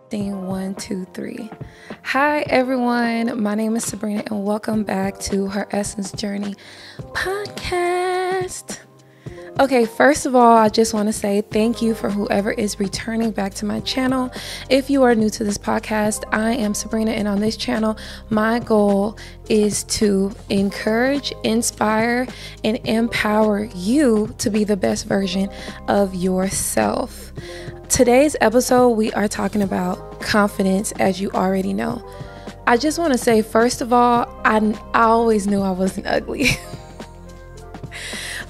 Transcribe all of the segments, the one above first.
Testing 1, 2, 3. Hi everyone, my name is Sabrina and welcome back to Her Essence Journey podcast. Okay, first of all, I just want to say thank you for whoever is returning back to my channel. If you are new to this podcast, I am Sabrina, and on this channel, my goal is to encourage, inspire, and empower you to be the best version of yourself. Today's episode, we are talking about confidence, as you already know. I just want to say, first of all, I always knew I wasn't ugly.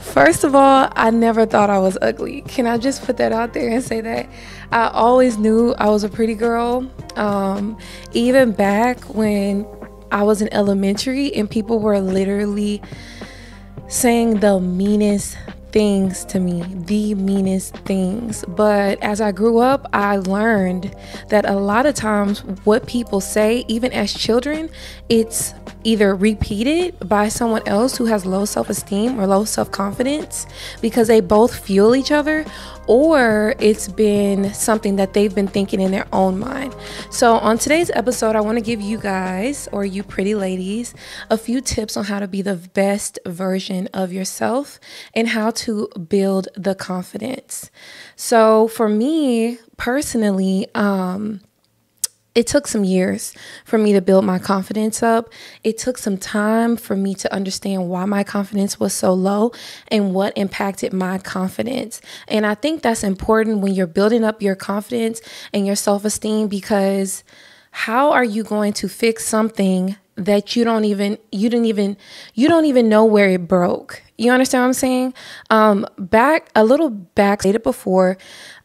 First of all, I never thought I was ugly. Can I just put that out there and say that? I always knew I was a pretty girl. Even back when I was in elementary and people were literally saying the meanest things to me, the meanest things. But as I grew up, I learned that a lot of times what people say, even as children, it's either repeated by someone else who has low self-esteem or low self-confidence because they both fuel each other, or it's been something that they've been thinking in their own mind. So on today's episode, I want to give you guys, or you pretty ladies, a few tips on how to be the best version of yourself and how to build the confidence. So for me personally, it took some years for me to build my confidence up. It took some time for me to understand why my confidence was so low and what impacted my confidence. And I think that's important when you're building up your confidence and your self-esteem, because how are you going to fix something that you don't even know where it broke? You understand what I'm saying? Later before,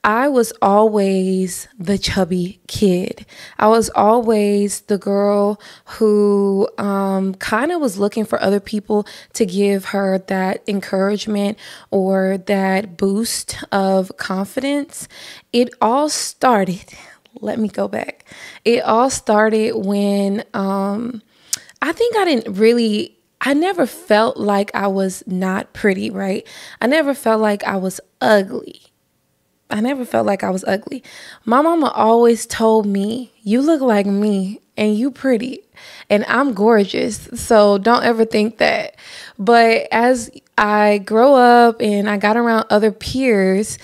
I was always the chubby kid. I was always the girl who kind of was looking for other people to give her that encouragement or that boost of confidence. It all started, let me go back. It all started when I never felt like I was not pretty, right? I never felt like I was ugly. My mama always told me, you look like me and you pretty and I'm gorgeous. So don't ever think that. But as I grow up and I got around other peers,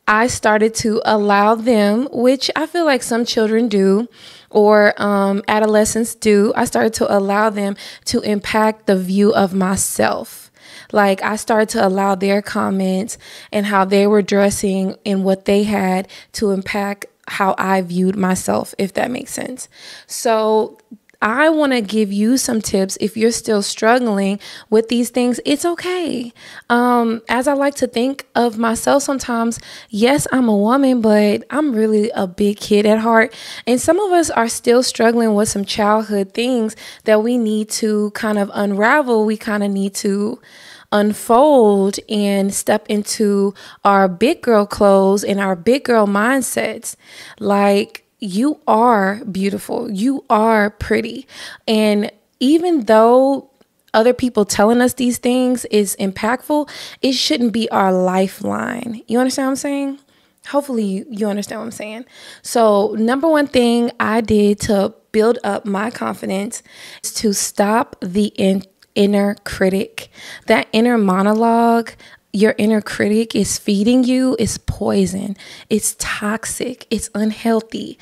I started to allow them, which I feel like some children do, or adolescents do. I started to allow them to impact the view of myself. Like I started to allow their comments and how they were dressing and what they had to impact how I viewed myself, if that makes sense. So I want to give you some tips. If you're still struggling with these things, it's okay. As I like to think of myself sometimes, yes, I'm a woman, but I'm really a big kid at heart. And some of us are still struggling with some childhood things that we need to kind of unravel. We kind of need to unfold and step into our big girl clothes and our big girl mindsets. Like, you are beautiful. You are pretty. And even though other people telling us these things is impactful, it shouldn't be our lifeline. You understand what I'm saying? Hopefully you understand what I'm saying. So number one thing I did to build up my confidence is to stop the inner critic. That inner monologue, your inner critic is feeding you, is poison. It's toxic. It's unhealthy.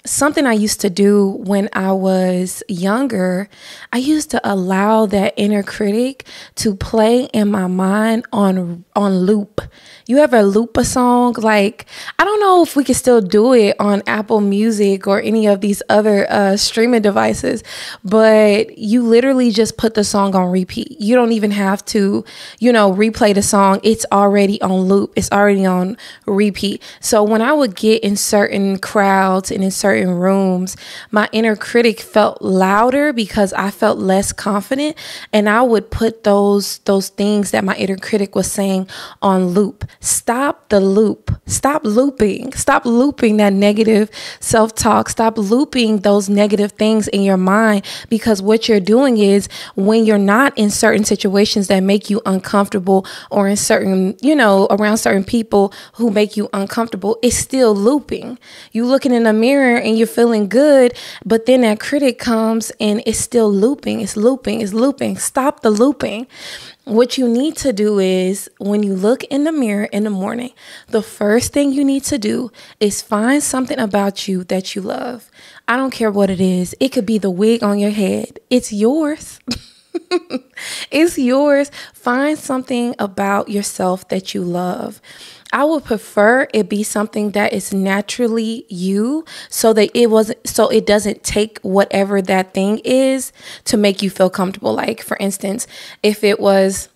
Something I used to do when I was younger, I used to allow that inner critic to play in my mind on loop. You ever loop a song? Like, I don't know if we can still do it on Apple Music or any of these other streaming devices, but you literally just put the song on repeat. You don't even have to, replay the song. It's already on loop. It's already on repeat. So when I would get in certain crowds and in certain certain rooms, my inner critic felt louder because I felt less confident, and I would put those things that my inner critic was saying on loop. Stop the loop. Stop looping. Stop looping that negative self-talk. Stop looping those negative things in your mind, because what you're doing is, when you're not in certain situations that make you uncomfortable, or in certain, around certain people who make you uncomfortable, it's still looping. You looking in the mirror and you're feeling good, but then that critic comes and it's still looping. It's looping. It's looping. Stop the looping. What you need to do is, when you look in the mirror in the morning, the first thing you need to do is find something about you that you love. I don't care what it is. It could be the wig on your head. It's yours. It's yours. Find something about yourself that you love. I would prefer it be something that is naturally you, so it doesn't take whatever that thing is to make you feel comfortable. Like, for instance, if it was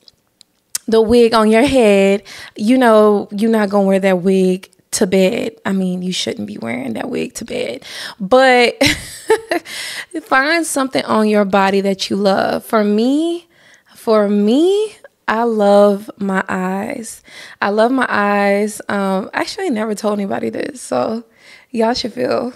the wig on your head, you're not going to wear that wig to bed. I mean, you shouldn't be wearing that wig to bed, but find something on your body that you love. For me, I love my eyes. I love my eyes. Actually, I never told anybody this, so y'all should feel,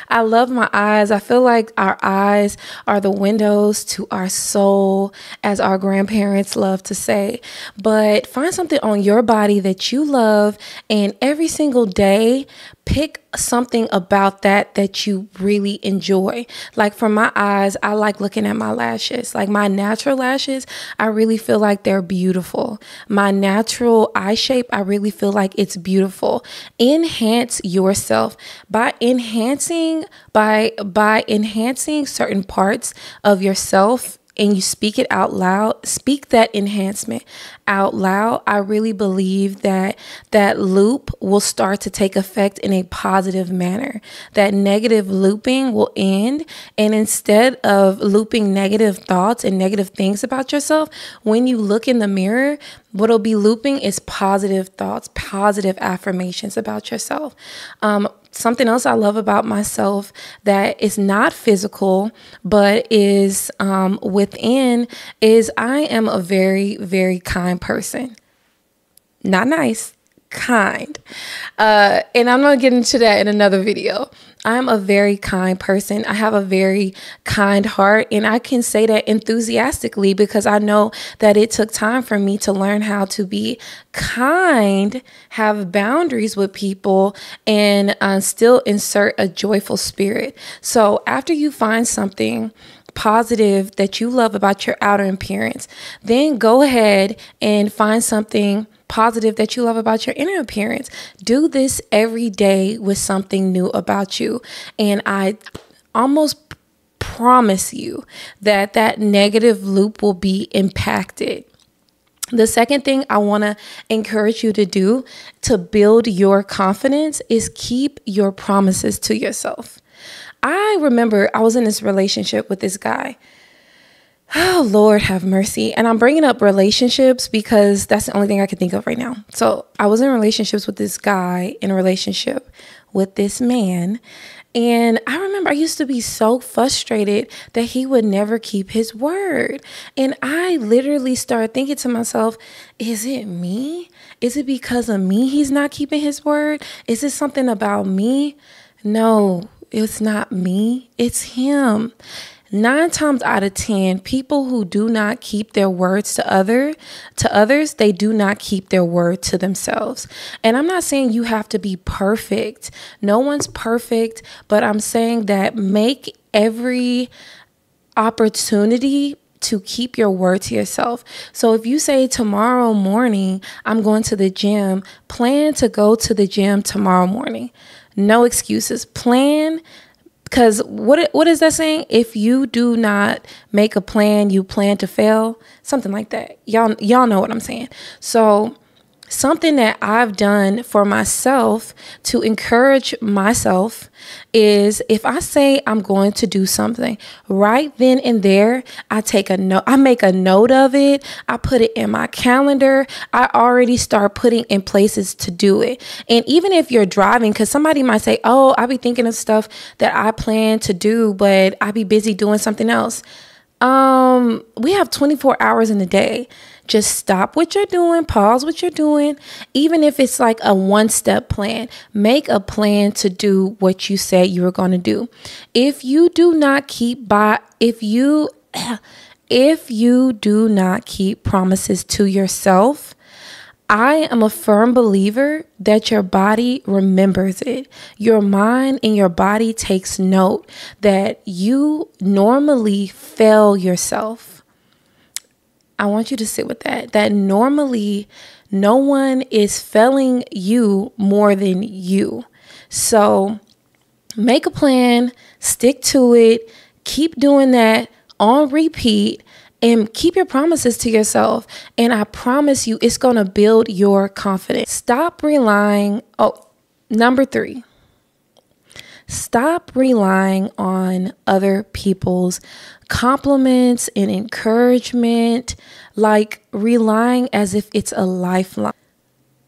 I love my eyes. I feel like our eyes are the windows to our soul, as our grandparents love to say. But find something on your body that you love, and every single day, pick something about that you really enjoy. Like, for my eyes, I like looking at my lashes. Like, my natural lashes, I really feel like they're beautiful. My natural eye shape, I really feel like it's beautiful. Enhance yourself by enhancing certain parts of yourself, and you speak it out loud. Speak that enhancement out loud. I really believe that loop will start to take effect in a positive manner. That negative looping will end. And instead of looping negative thoughts and negative things about yourself, when you look in the mirror, what'll be looping is positive thoughts, positive affirmations about yourself. Something else I love about myself that is not physical, but is within, is I am a very, very kind person. Not nice, kind. And I'm going to get into that in another video. I'm a very kind person. I have a very kind heart, and I can say that enthusiastically because I know that it took time for me to learn how to be kind, have boundaries with people, and still insert a joyful spirit. So after you find something positive that you love about your outer appearance, then go ahead and find something positive that you love about your inner appearance. Do this every day with something new about you. And I almost promise you that negative loop will be impacted. The second thing I want to encourage you to do to build your confidence is keep your promises to yourself. I remember I was in this relationship with this guy. Oh, Lord have mercy. And I'm bringing up relationships because that's the only thing I can think of right now. So I was in relationships with this guy, in a relationship with this man. And I remember I used to be so frustrated that he would never keep his word. And I literally started thinking to myself, is it me? Is it because of me he's not keeping his word? Is it something about me? No, it's not me. It's him. 9 times out of 10, people who do not keep their words to others, they do not keep their word to themselves. And I'm not saying you have to be perfect. No one's perfect, but I'm saying that make every opportunity to keep your word to yourself. So if you say tomorrow morning, I'm going to the gym, plan to go to the gym tomorrow morning. No excuses. Plan. Because what is that saying? If you do not make a plan, you plan to fail. Something like that. Y'all know what I'm saying. So Something that I've done for myself to encourage myself is if I say I'm going to do something right then and there, I take a note, I make a note of it. I put it in my calendar. I already start putting in places to do it. And even if you're driving, because somebody might say, oh, I be thinking of stuff that I plan to do, but I be busy doing something else. We have 24 hours in a day. Just stop what you're doing, pause what you're doing. Even if it's like a one-step plan, make a plan to do what you said you were going to do. If you do not keep if you do not keep promises to yourself, I am a firm believer that your body remembers it. Your mind and your body takes note that you normally fail yourself. I want you to sit with that normally no one is failing you more than you. So make a plan, stick to it, keep doing that on repeat, and keep your promises to yourself. And I promise you, it's going to build your confidence. Stop relying. Number 3. Stop relying on other people's compliments and encouragement, like relying as if it's a lifeline.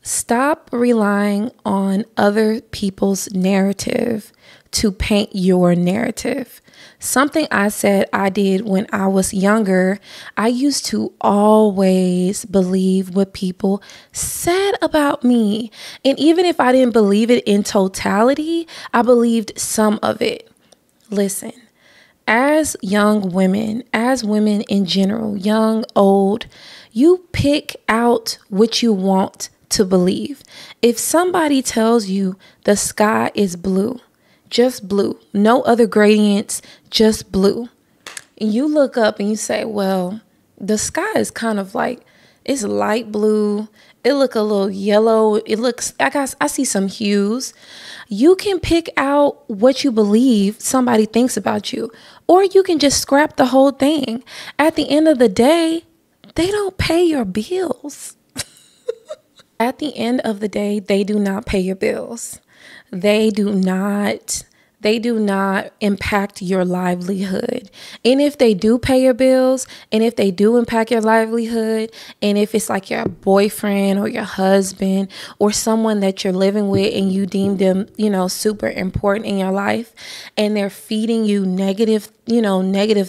Stop relying on other people's narrative to paint your narrative. Something I said I did when I was younger, I used to always believe what people said about me. And even if I didn't believe it in totality, I believed some of it. Listen, as young women, as women in general, young, old, you pick out what you want to believe. If somebody tells you the sky is blue, just blue, no other gradients, just blue, and you look up and you say, well, the sky is kind of like, it's light blue, it look a little yellow, it looks, I see some hues. You can pick out what you believe somebody thinks about you, or you can just scrap the whole thing. At the end of the day, they don't pay your bills. At the end of the day, they do not pay your bills. They do not impact your livelihood. And if they do pay your bills, and if they do impact your livelihood, and if it's like your boyfriend or your husband or someone that you're living with and you deem them, super important in your life, and they're feeding you negative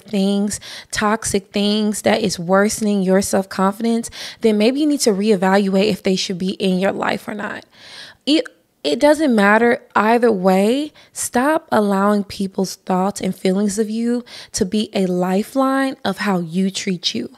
things, toxic things that is worsening your self-confidence, then maybe you need to reevaluate if they should be in your life or not. It doesn't matter either way. Stop allowing people's thoughts and feelings of you to be a lifeline of how you treat you.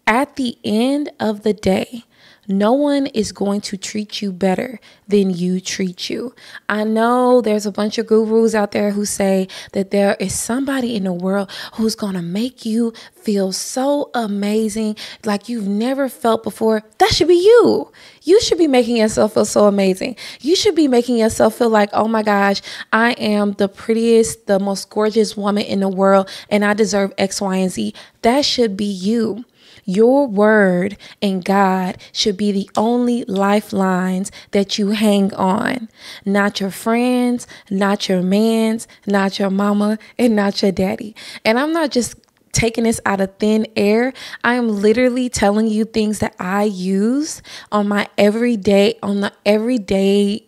At the end of the day, no one is going to treat you better than you treat you. I know there's a bunch of gurus out there who say that there is somebody in the world who's going to make you feel so amazing, like you've never felt before. That should be you. You should be making yourself feel so amazing. You should be making yourself feel like, oh my gosh, I am the prettiest, the most gorgeous woman in the world, and I deserve X, Y, and Z. That should be you. Your word and God should be the only lifelines that you hang on. Not your friends, not your mans, not your mama, and not your daddy. And I'm not just taking this out of thin air. I am literally telling you things that I use on the everyday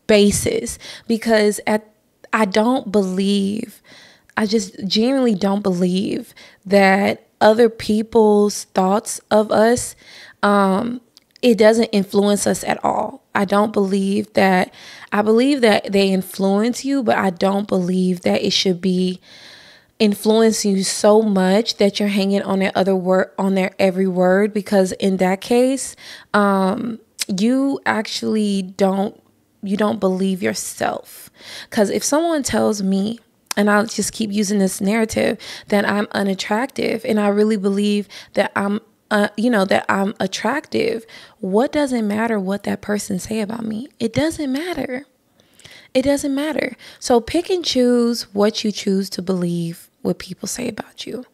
basis, because I just genuinely don't believe that other people's thoughts of us, it doesn't influence us at all. I believe that they influence you, but I don't believe that it should be influencing you so much that you're hanging on their every word, because in that case, you actually don't believe yourself. Because if someone tells me, and I'll just keep using this narrative, that I'm unattractive, and I really believe that I'm attractive, what does it matter what that person say about me? It doesn't matter. It doesn't matter. So pick and choose what you choose to believe what people say about you.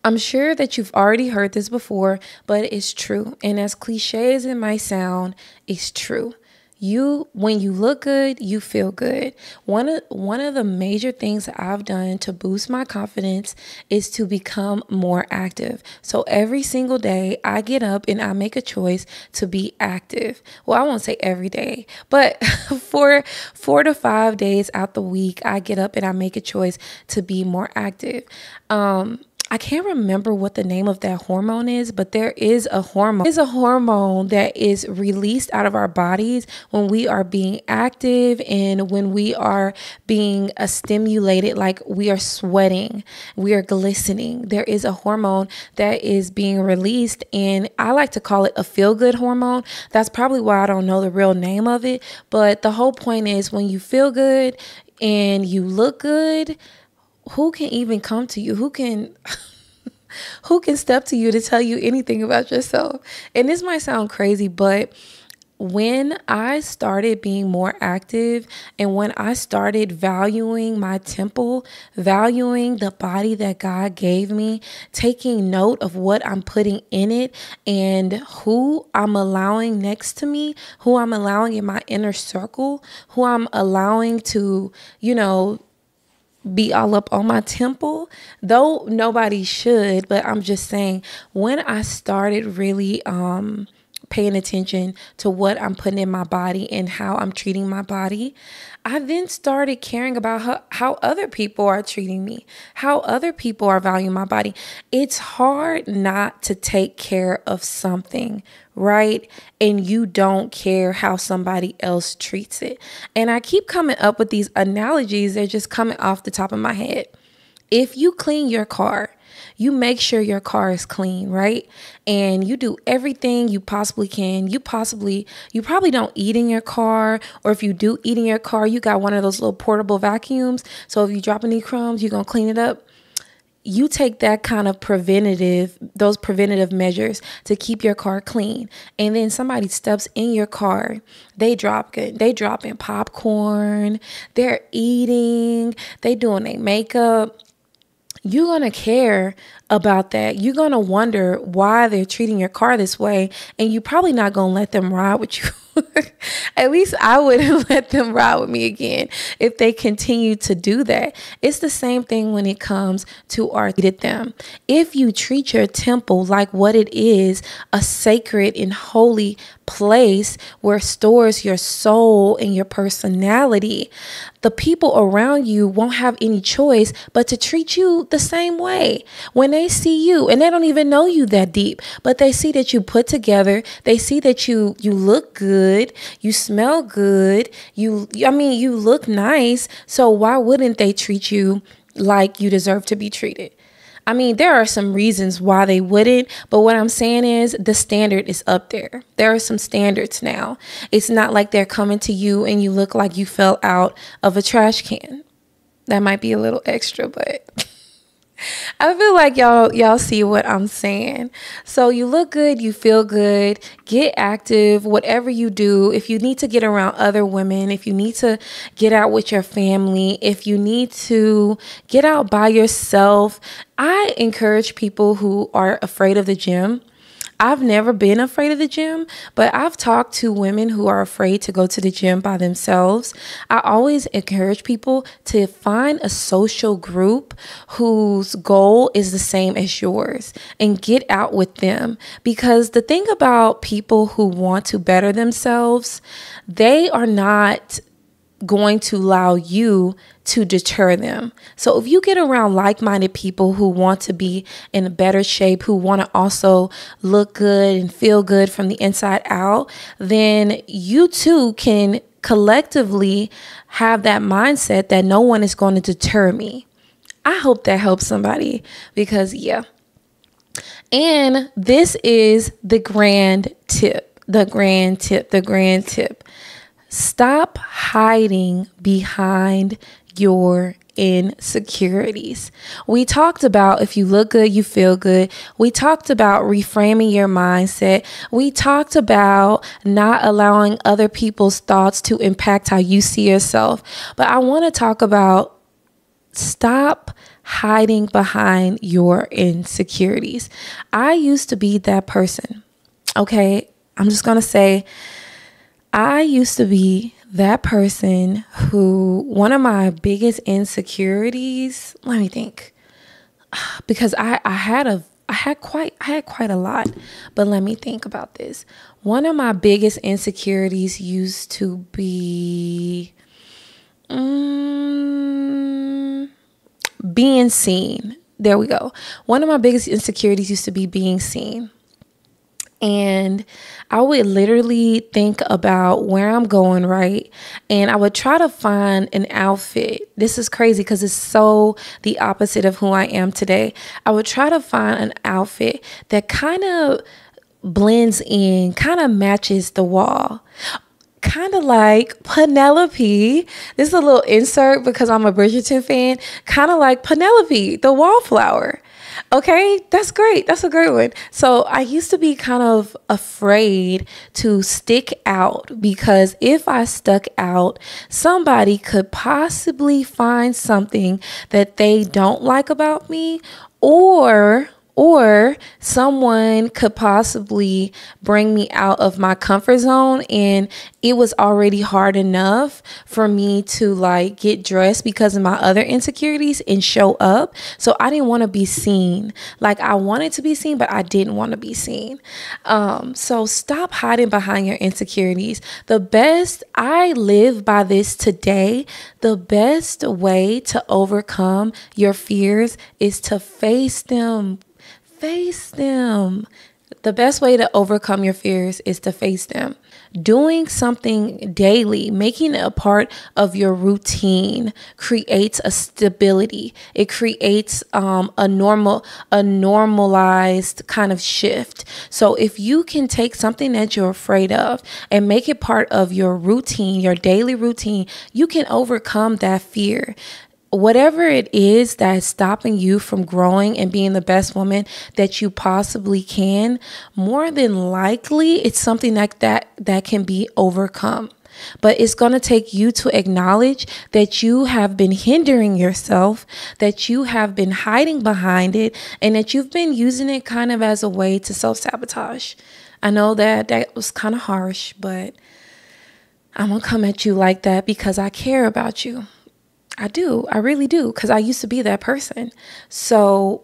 I'm sure that you've already heard this before, but it's true. And as cliche as it might sound, it's true. When you look good, you feel good. One of the major things that I've done to boost my confidence is to become more active. So every single day I get up and I make a choice to be active. Well, I won't say every day, but for 4 to 5 days out the week, I get up and I make a choice to be more active. I can't remember what the name of that hormone is, but there is a hormone. It's a hormone that is released out of our bodies when we are being active and when we are being stimulated, like we are sweating, we are glistening. There is a hormone that is being released, and I like to call it a feel-good hormone. That's probably why I don't know the real name of it, but the whole point is when you feel good and you look good, who can even come to you? Who can step to you to tell you anything about yourself? And this might sound crazy, but when I started being more active and when I started valuing my temple, valuing the body that God gave me, taking note of what I'm putting in it and who I'm allowing next to me, who I'm allowing in my inner circle, who I'm allowing to, be all up on my temple, though nobody should, but I'm just saying, when I started really paying attention to what I'm putting in my body and how I'm treating my body, I then started caring about how other people are treating me, how other people are valuing my body. It's hard not to take care of something, right? And you don't care how somebody else treats it. And I keep coming up with these analogies. They're just coming off the top of my head. If you clean your car, you make sure your car is clean, right? And you do everything you possibly can. You probably don't eat in your car, or if you do eat in your car, you got one of those little portable vacuums. So if you drop any crumbs, you're going to clean it up. You take that kind of those preventative measures to keep your car clean. And then somebody steps in your car, they dropping popcorn, they're eating, they doing their makeup. You're going to care about that. You're going to wonder why they're treating your car this way, and you're probably not going to let them ride with you. At least I wouldn't let them ride with me again if they continue to do that. It's the same thing when it comes to them. If you treat your temple like what it is, a sacred and holy place where stores your soul and your personality, the people around you won't have any choice but to treat you the same way. When they see you, and they don't even know you that deep, but they see that you put together, they see that you look good, you smell good, you look nice. So why wouldn't they treat you like you deserve to be treated? I mean, there are some reasons why they wouldn't, but what I'm saying is the standard is up there. There are some standards now. It's not like they're coming to you and you look like you fell out of a trash can. That might be a little extra, but I feel like y'all see what I'm saying. So you look good, you feel good, get active, whatever you do. If you need to get around other women, if you need to get out with your family, if you need to get out by yourself, I encourage people who are afraid of the gym. I've never been afraid of the gym, but I've talked to women who are afraid to go to the gym by themselves. I always encourage people to find a social group whose goal is the same as yours and get out with them. Because the thing about people who want to better themselves, they are not going to allow you to deter them. So if you get around like-minded people who want to be in a better shape, who want to also look good and feel good from the inside out, then you too can collectively have that mindset that no one is going to deter me. I hope that helps somebody, because yeah. And this is the grand tip. Stop hiding behind your insecurities. We talked about if you look good, you feel good. We talked about reframing your mindset. We talked about not allowing other people's thoughts to impact how you see yourself. But I want to talk about stop hiding behind your insecurities. I used to be that person. Okay, I'm just going to say, I used to be that person who, one of my biggest insecurities, let me think, because I had quite a lot, but let me think about this. One of my biggest insecurities used to be being seen. There we go. One of my biggest insecurities used to be being seen. And I would literally think about where I'm going, right? And I would try to find an outfit. This is crazy because it's so the opposite of who I am today. I would try to find an outfit that kind of blends in, kind of matches the wall. Kind of like Penelope. This is a little insert because I'm a Bridgerton fan. Kind of like Penelope, the wallflower. Okay, that's great. That's a great one. So I used to be kind of afraid to stick out because if I stuck out, somebody could possibly find something that they don't like about me, or someone could possibly bring me out of my comfort zone. And it was already hard enough for me to like get dressed because of my other insecurities and show up. So I didn't want to be seen. Like I wanted to be seen, but I didn't want to be seen. So stop hiding behind your insecurities. I live by this today. The best way to overcome your fears is to face them. Face them. The best way to overcome your fears is to face them. Doing something daily, making it a part of your routine creates a stability. It creates a normalized kind of shift. So if you can take something that you're afraid of and make it part of your routine, your daily routine, you can overcome that fear. Whatever it is that's stopping you from growing and being the best woman that you possibly can, more than likely it's something like that can be overcome. But it's going to take you to acknowledge that you have been hindering yourself, that you have been hiding behind it, and that you've been using it kind of as a way to self-sabotage. I know that was kind of harsh, but I'm going to come at you like that because I care about you. I do. I really do. Because I used to be that person. So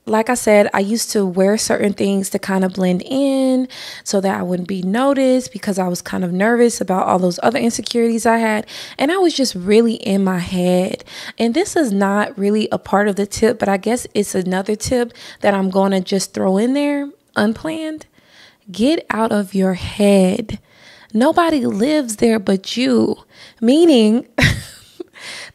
like I said, I used to wear certain things to kind of blend in so that I wouldn't be noticed because I was kind of nervous about all those other insecurities I had. And I was just really in my head. And this is not really a part of the tip, but I guess it's another tip that I'm going to just throw in there unplanned. Get out of your head. Nobody lives there but you. Meaning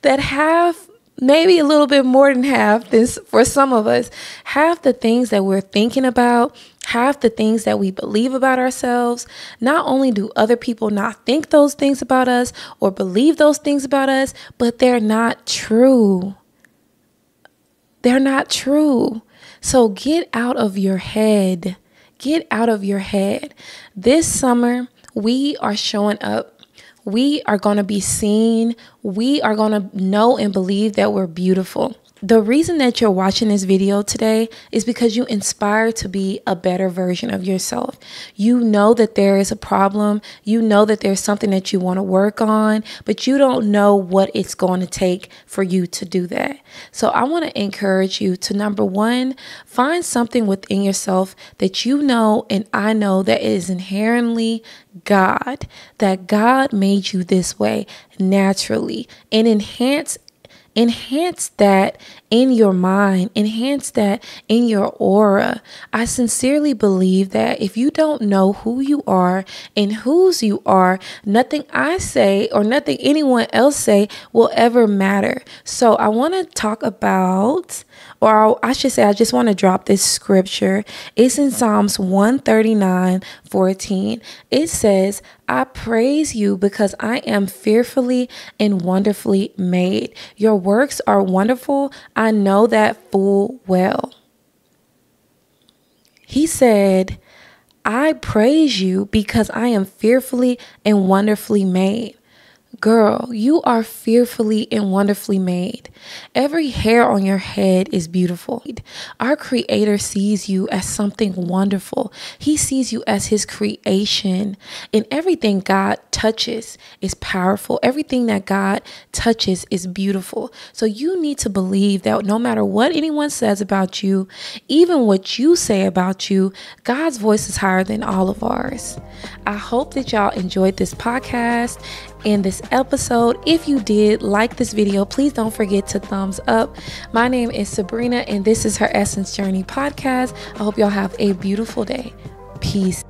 that half, maybe a little bit more than half, this for some of us, half the things that we're thinking about, half the things that we believe about ourselves, not only do other people not think those things about us or believe those things about us, but they're not true. They're not true. So get out of your head. Get out of your head. This summer, we are showing up. We are going to be seen. We are going to know and believe that we're beautiful. The reason that you're watching this video today is because you inspire to be a better version of yourself. You know that there is a problem. You know that there's something that you want to work on, but you don't know what it's going to take for you to do that. So I want to encourage you to, number one, find something within yourself that you know and I know that it is inherently God, that God made you this way naturally, and enhance that in your mind, enhance that in your aura. I sincerely believe that if you don't know who you are and whose you are, nothing I say or nothing anyone else say will ever matter. So I want to talk about, or I should say, I just want to drop this scripture. It's in Psalms 139:14. It says, I praise you because I am fearfully and wonderfully made. Your works are wonderful. I know that full well. He said, I praise you because I am fearfully and wonderfully made. Girl, you are fearfully and wonderfully made. Every hair on your head is beautiful. Our Creator sees you as something wonderful. He sees you as His creation. And everything God touches is powerful. Everything that God touches is beautiful. So you need to believe that no matter what anyone says about you, even what you say about you, God's voice is higher than all of ours. I hope that y'all enjoyed this podcast and this episode. If you did like this video, please don't forget to thumbs up. My name is Sabrina, and this is Her Essence Journey podcast. I hope y'all have a beautiful day. Peace.